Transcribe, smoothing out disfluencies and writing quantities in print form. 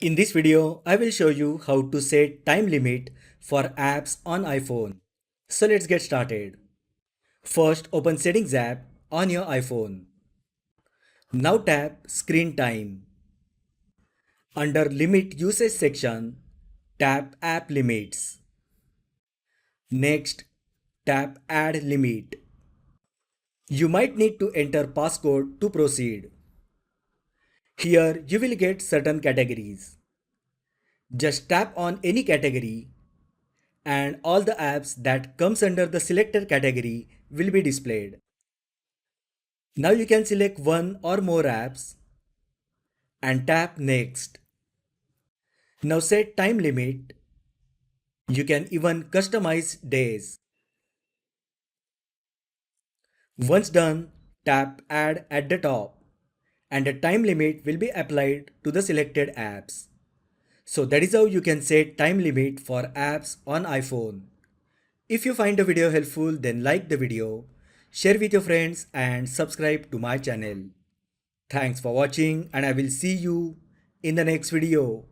In this video, I will show you how to set time limit for apps on iPhone. So let's get started. First, open Settings app on your iPhone. Now tap Screen Time. Under Limit Usage section, tap App Limits. Next, tap Add Limit. You might need to enter passcode to proceed. Here you will get certain categories. Just tap on any category and all the apps that comes under the selected category will be displayed. Now you can select one or more apps and tap Next. Now set time limit. You can even customize days. Once done, tap Add at the top and a time limit will be applied to the selected apps. So that is how you can set time limit for apps on iPhone. If you find the video helpful, then like the video, share with your friends and subscribe to my channel. Thanks for watching and I will see you in the next video.